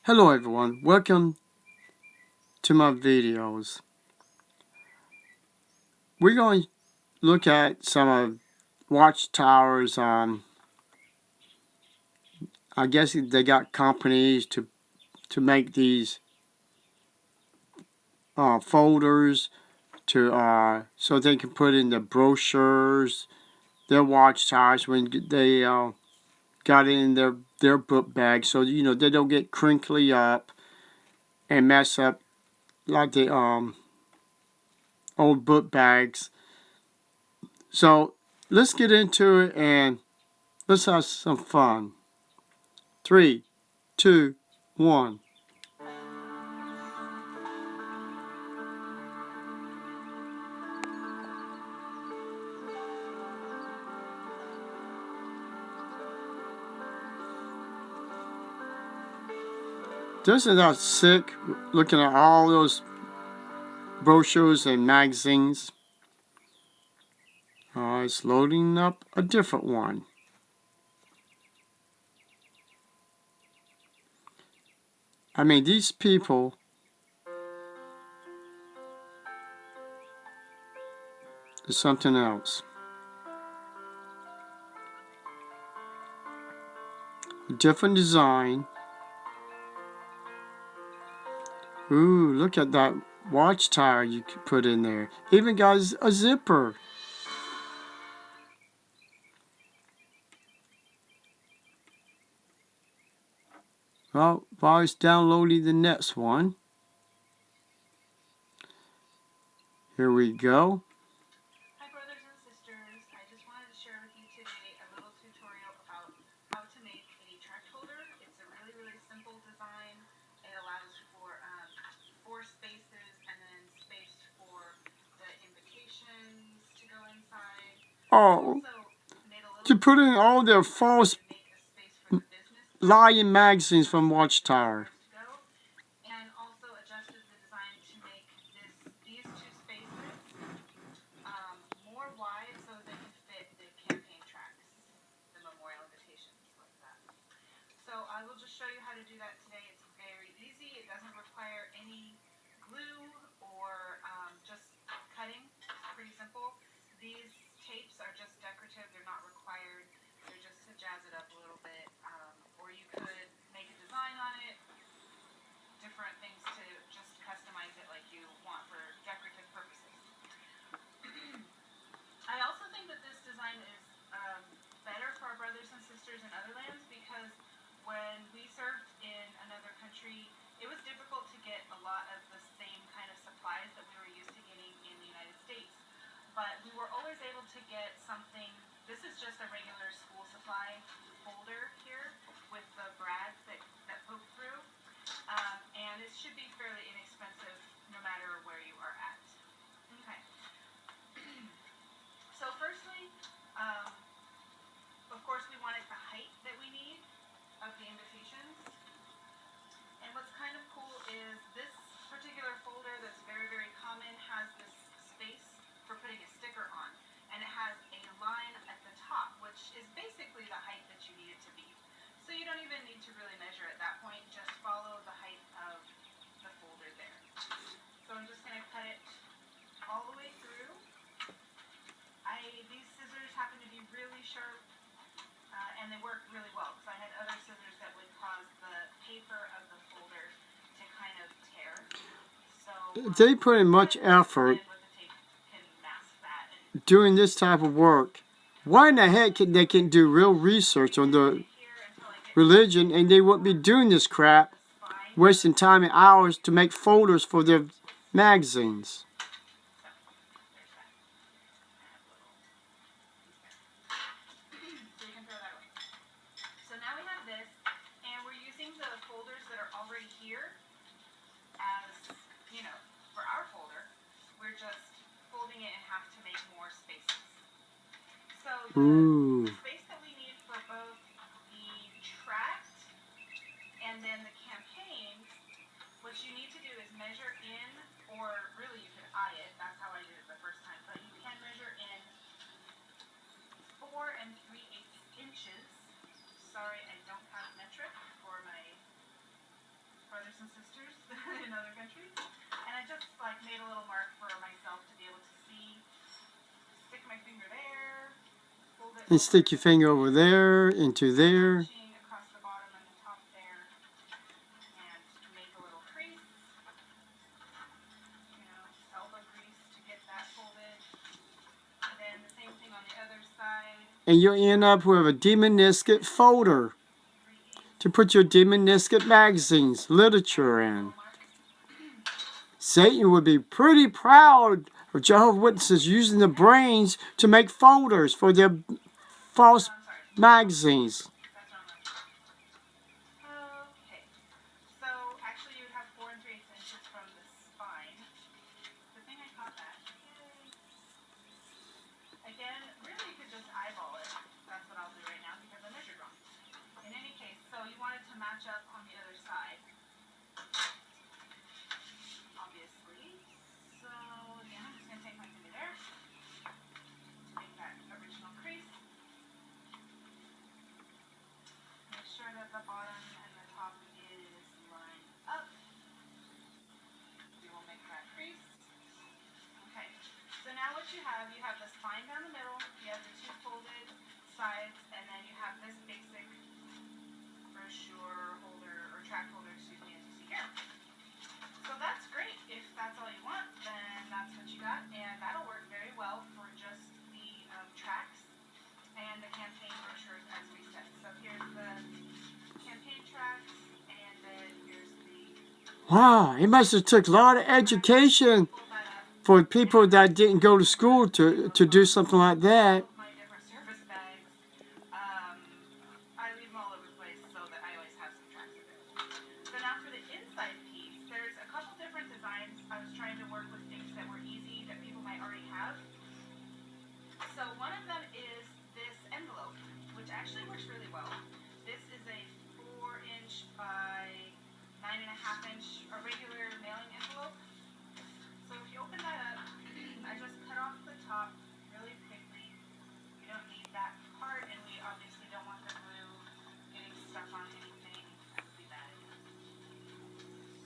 Hello everyone, welcome to my videos. We're going to look at some of watchtowers. I guess they got companies to make these folders to so they can put in the brochures, their watchtowers when they got it in their book bag, so they don't get crinkly up and mess up like the old book bags. So let's get into it and let's have some fun. 3, 2, 1. Isn't that sick, looking at all those brochures and magazines? It's loading up a different one. I mean, these people is something else. A different design. Ooh, look at that watchtower you could put in there. Even got a zipper. Well, while it's downloading the next one, here we go. Hi brothers and sisters, I just wanted to share with you today a little tutorial about how to make a tract holder. It's a really simple design. It allows for 4 spaces and then space for the invitations to go inside. Oh, to put in all their false lying magazines from Watchtower. And also adjusted the design to make these 2 spaces more wide so they can fit the campaign tracks, the memorial invitations, like that. So I will just show you how to do that today. It's very easy. It doesn't require any glue or just cutting. It's pretty simple. These tapes are just decorative. They're not required. They're just to jazz it up a little bit. Or you could make a design on it, different things to just customize it like you want for decorative purposes. I also think that this design is better for our brothers and sisters in other lands because when we served in another country, it was difficult to get a lot of the same kind of supplies that we were used to getting in the United States. But we were always able to get something. This is just a regular school supply folder here with the brads that poke through. And it should be fairly inexpensive no matter where you are at. Okay. So firstly, of course we wanted the height that we need of the invitations. And what's kind of cool is this particular folder that's very common has this space for putting a sticker on. And it has a line at the top, which is basically the height that you need it to be. So you don't even need to really measure at that point, just follow the height of the folder there. So I'm just going to cut it all the way through. These scissors happen to be really sharp, and they work really well, because I had other scissors that would cause the paper of the folder to kind of tear. So they put in much effort doing this type of work. Why in the heck they can do real research on the religion and they wouldn't be doing this crap, wasting time and hours to make folders for their magazines? So now we have this, and we're using the folders that are already here as, for our folder. We're just folding it in half to make more spaces. So the space that we need for both the tract and then the campaign, what you need to do is measure in, or really you could eye it. That's how I did it the first time, but you can measure in 4 3/8 inches. Sorry, I don't have metric for my brothers and sisters in other countries. And I just like made a little mark for myself to be able to see. Stick my finger there. Hold it. And stick your finger over there, into there. Across the bottom and the top there. And make a little crease. Elbow grease to get that folded. And then the same thing on the other side. And you'll end up with a demonistic folder to put your demonistic magazines, literature in. Satan would be pretty proud of Jehovah's Witnesses using the brains to make folders for their false magazines. Okay. So actually you would have 4 3/8 inches from the spine. Good thing I caught that. Yay. Again, really you could just eyeball it. That's what I'll do right now because I measured wrong. In any case, so you want it to match up on the other side. Obviously. So again, I'm just going to take my finger there. Make that original crease. Make sure that the bottom and the top is lined up. We will make that crease. Okay, so now what you have the spine down the middle, you have the 2 folded sides, and then you have this basic brochure holder, or track holder, excuse me, as you see here. So that's great. If that's all you want, then that's what you got, and that'll work very well for just the tracks and the campaign brochures as we said. So here's the campaign tracks, and then here's the... Wow, it must have took a lot of education for people that didn't go to school to do something like that. My different service bags. I leave them all over the place so that I always have some tracks available. So now for the inside piece, there's a couple different designs. I was trying to work with things that were easy that people might already have. So one of them is this envelope, which actually works really well. This is a 4-inch by 9.5-inch, a regular mailing envelope. So if you open that up, I just cut off the top really quickly. We don't need that part, and we obviously don't want the glue getting stuck on anything. That would be bad.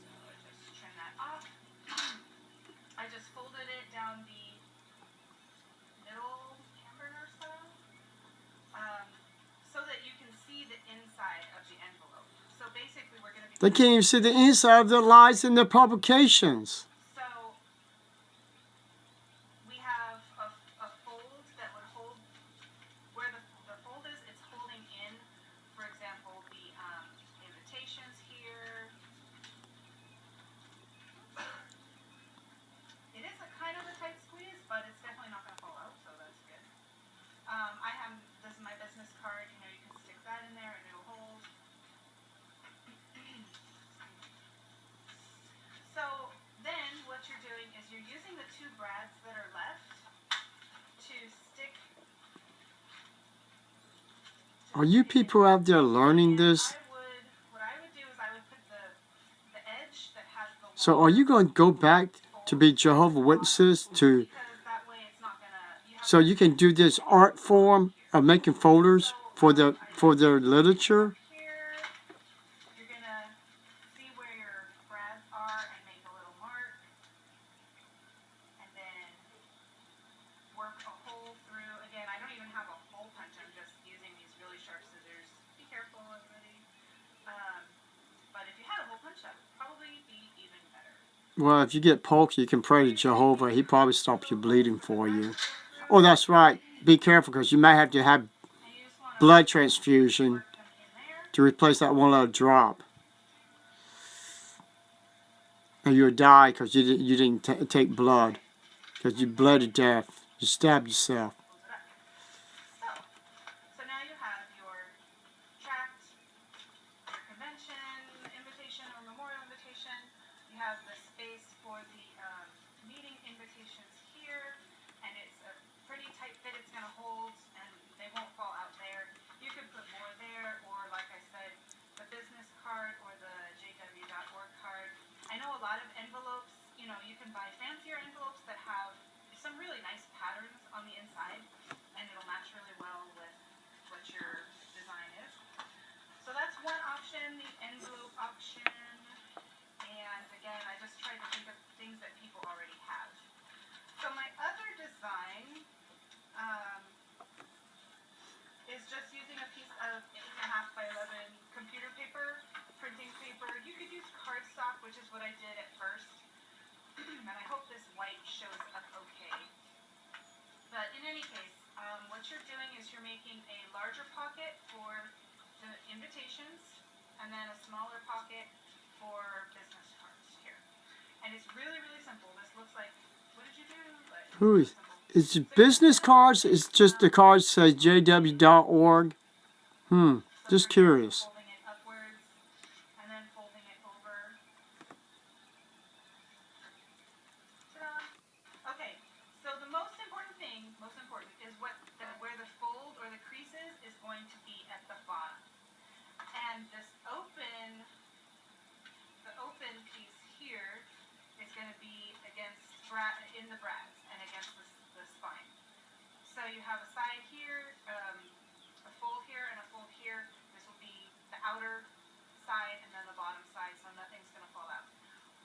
So I just trim that off. I just folded it down the middle, hamburger style, so that you can see the inside of the envelope. So basically we're going to be... They can't even see the inside of their lies in their publications. So we have a fold that would hold, where the fold is, it's holding in, for example, the invitations here. It is a kind of a tight squeeze, but it's definitely not going to fall out, so that's good. This is my business card, you can stick that in there and it'll hold. So then what you're doing is you're using the 2 brads that are left to stick. Are you people out there learning this? What I would do is I would put the edge that has the... So are you going to go back to be Jehovah's Witnesses to... That way it's not gonna... So you can do this art form of making folders for their literature? Here, you're gonna see where your brads are and make a little mark. And then work a hole through. Again, I don't even have a hole punch. I'm just using these really sharp scissors. Be careful, everybody. But if you had a hole punch, that would probably be even better. Well, if you get poked, you can pray to Jehovah. He probably stop your bleeding for you. Oh, that's right. Be careful because you might have to have blood transfusion to replace that one little drop. And you'll die because you didn't take blood. Because you bled to death. You stabbed yourself. So now you have your tract, your convention invitation or memorial invitation. You have the space for the meeting invitations here, and it's a pretty tight fit. It's going to hold, and they won't fall out there. You could put more there, or like I said, the business card or the jw.org card. I know a lot of envelopes, you can buy fancier envelopes that have some really nice patterns on the inside, and it'll match really well with what your design is. So that's one option, the envelope option. again, I just tried to think of things that people already have. So my other design is just using a piece of 8.5 by 11 computer paper, printing paper. You could use cardstock, which is what I did at first. And I hope this white shows up okay. But in any case, what you're doing is you're making a larger pocket for the invitations and then a smaller pocket for business cards here. And it's really, really simple. This looks like, what did you do? But Who is? It's business cards. It's just the cards say jw.org. Just curious. Folding it upwards and then folding it over. Ta-da. Okay, so the most important thing, is where the fold or the creases is going to be at the bottom. And this the open piece here is going to be in the brads and against the spine. So you have a side here, a fold here, and a fold here. This will be the outer side and then the bottom side, so nothing's going to fall out.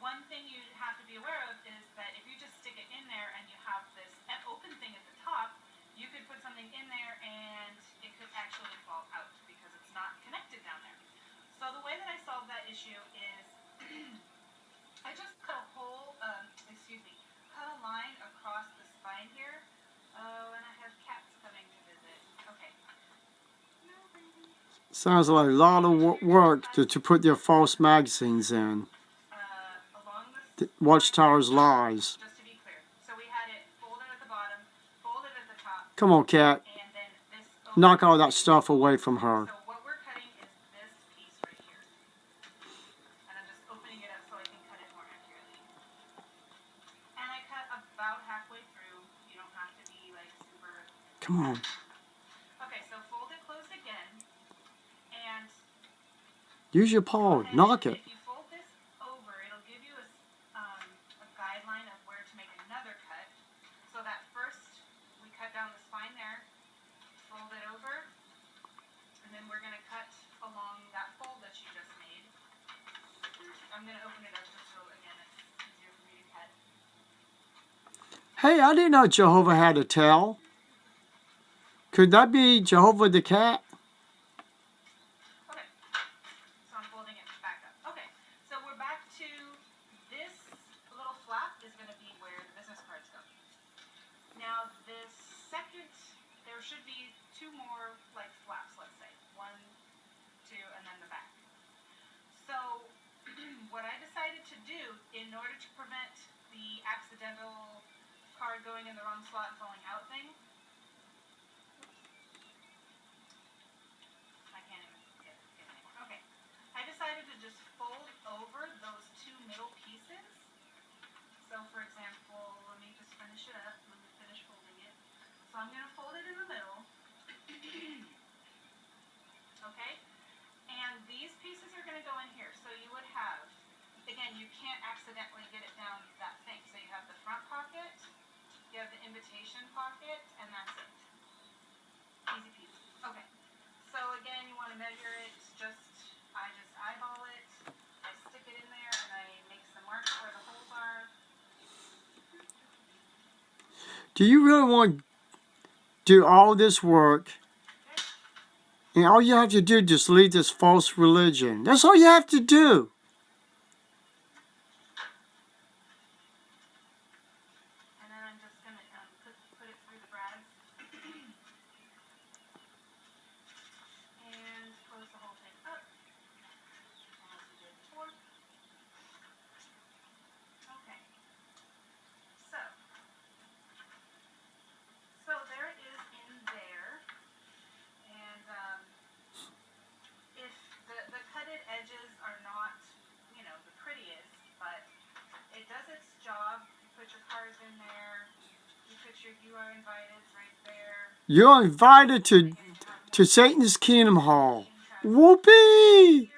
One thing you have to be aware of is that if you just stick it in there and you have this open thing at the top, you could put something in there and it could actually fall out because it's not connected down there. So the way that I solved that issue is I just cut a line across the spine here. Oh, and I have cats coming to visit. Okay. No, baby. Sounds like a lot of work to put their false magazines in. Along the Watchtower's lies. just to be clear. So we had it folded at the bottom, folded at the top. Come on, cat. And then this knock all that stuff away from her. So what we're cutting is this piece right here. And I'm just opening it up so I can cut it more accurately. And I cut about halfway through. You don't have to be like super... Come on. Okay, so fold it closed again. And... use your paw. Knock it. If you fold this over, it'll give you a guideline of where to make another cut. So that first, we cut down the spine there, fold it over, and then we're going to cut along that fold that you just made. I'm going to open it up just so, again, it's easier for me to cut. Hey, I didn't know Jehovah had a tail. Could that be Jehovah the cat? Okay, so I'm folding it back up. Okay, so we're back to this little flap is going to be where the business cards go. Now, this second, there should be two more like flaps, let's say. 1, 2, and then the back. So, what I decided to do, in order to prevent the accidental card going in the wrong slot and falling out thing, I can't even get it anymore. Okay, I decided to just fold over those two middle pieces. So, for example, let me just finish it up. Let me finish folding it. So I'm going to fold it in the middle. Okay? And these pieces are going to go in here. So you would have, again, you can't accidentally get it down that thing. So you have the front pocket, you have the invitation pocket, and that's it. Easy peasy. Okay. So again, you want to measure it. I just eyeball it. I stick it in there, and I make some marks where the holes are. Do you really want to do all this work? And all you have to do is just leave this false religion. That's all you have to do. And then I'm just going to put it through the brads. And close the whole thing up. As we did before. Okay. So there it is in there. And if the cutted edges are not, the prettiest, but it does its job. You put your cards in there. You put your "You are invited" right there. You're invited to Satan's Kingdom Hall. Whoopee!